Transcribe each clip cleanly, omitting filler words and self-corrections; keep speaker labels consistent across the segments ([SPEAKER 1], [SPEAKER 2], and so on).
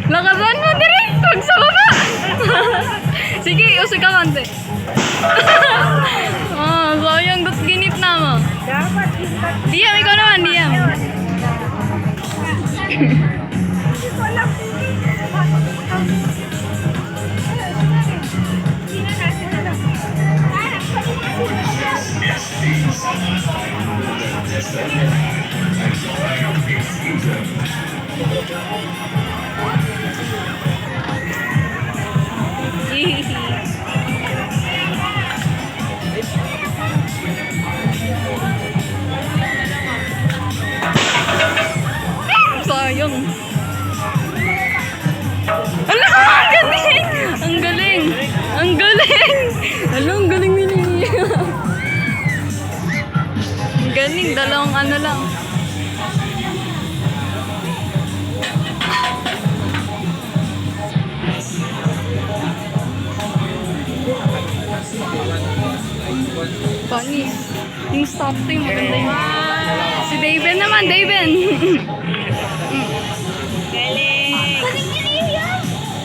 [SPEAKER 1] Lakasan mo direct. Huwag sa baba. Sige, usig ka konti. Sayang dot ginit na mo. Diam, ikaw naman, diam. Sayang. Ala, ang galing! Ang galing! Ang galing! Ala, ang galing nini. Ang galing, dalawang ano lang. Funny. Yung stop team, maganda yun. Si Daven naman, Daven!
[SPEAKER 2] Galing!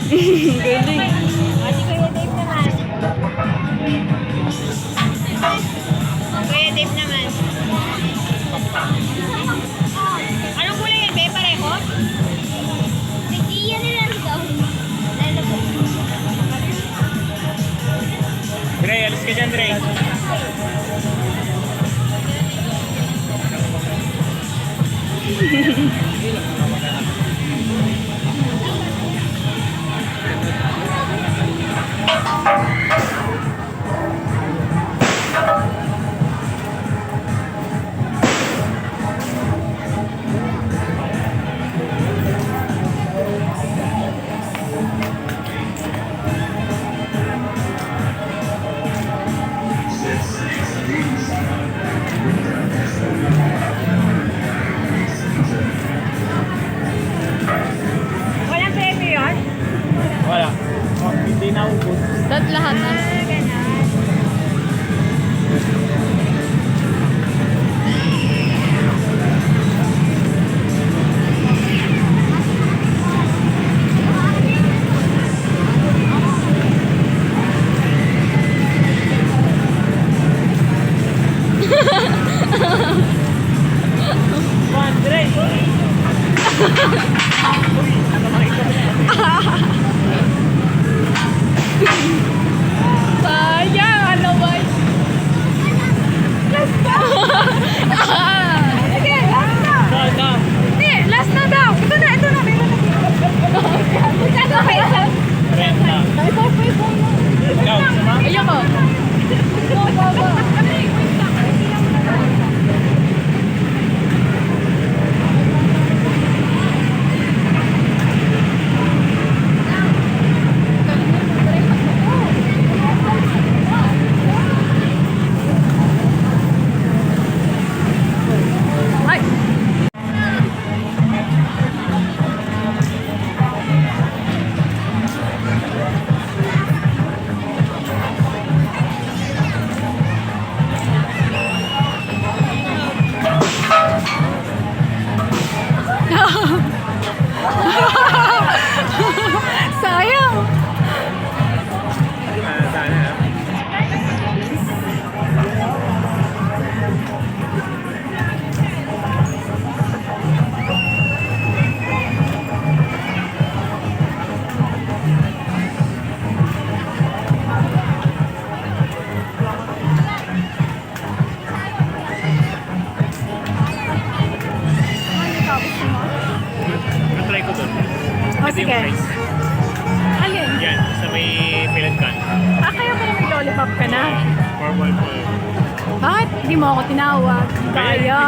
[SPEAKER 1] Galing.
[SPEAKER 2] Ate Kuya Dave naman. Kuya Dave naman. Anong kulay yan, be? Pareho? Nag-iyan na lang daw. Lalo po.
[SPEAKER 3] Dre, alis ka dyan, Dre.
[SPEAKER 2] Walang premyo yun?
[SPEAKER 3] Wala. Hindi na ubod.
[SPEAKER 1] Lahat na.
[SPEAKER 2] Ganon.
[SPEAKER 1] Sayang, ano ba? Last na! Sige, last na! Hindi, last na daw! Ito na, ito na! Ito kayo sa...
[SPEAKER 3] Renta. Ikaw, sama?
[SPEAKER 1] Ayoko! Ay! Sayang!
[SPEAKER 3] Sana. Try ko doon.
[SPEAKER 1] Oh,
[SPEAKER 3] Ito yung
[SPEAKER 1] sige.
[SPEAKER 3] price.
[SPEAKER 1] Alin?
[SPEAKER 3] Yan, sa may pellet can.
[SPEAKER 1] Kaya pala may lollipop ka na.
[SPEAKER 3] Formal po.
[SPEAKER 1] Bakit hindi mo ako tinawag? Kaya.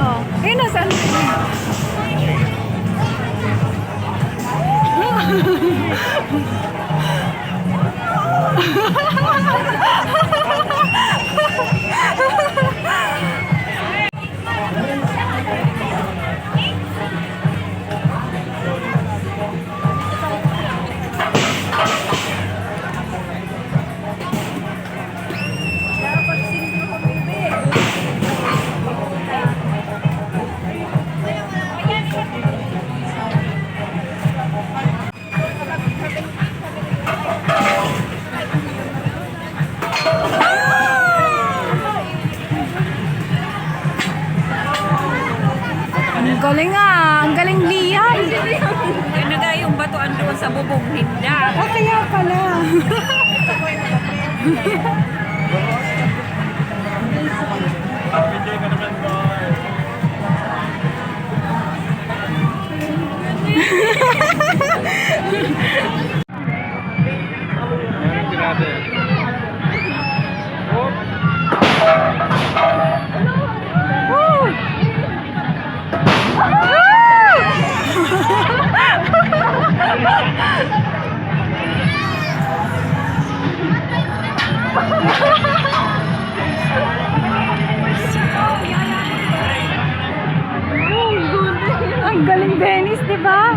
[SPEAKER 1] Oh. Eh, nasaan? galing ah. Ang galing liyan.
[SPEAKER 2] Yan na yung batuan doon sa bubong hinda.
[SPEAKER 1] Ah, kaya pala.
[SPEAKER 3] Enjoy ka naman, boy. Yan, grabe.
[SPEAKER 1] Woo! Ang galing, Venice, di ba?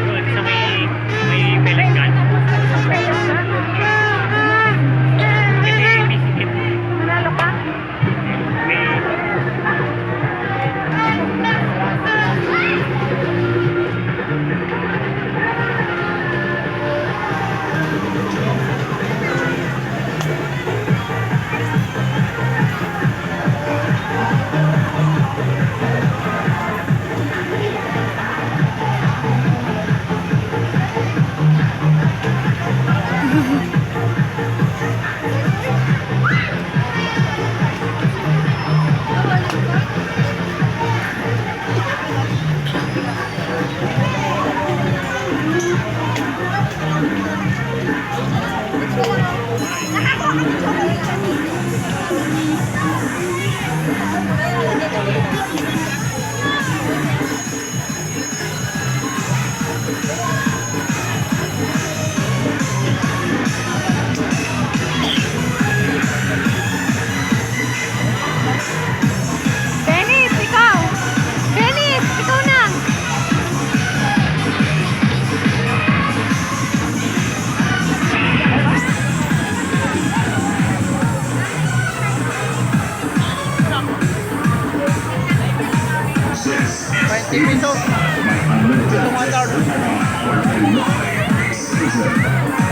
[SPEAKER 3] Doon sa may pellet gun. May bisikit.
[SPEAKER 2] Manalo ka?
[SPEAKER 3] May
[SPEAKER 1] Venice, ikaw! Venice, ikaw na!
[SPEAKER 3] $20.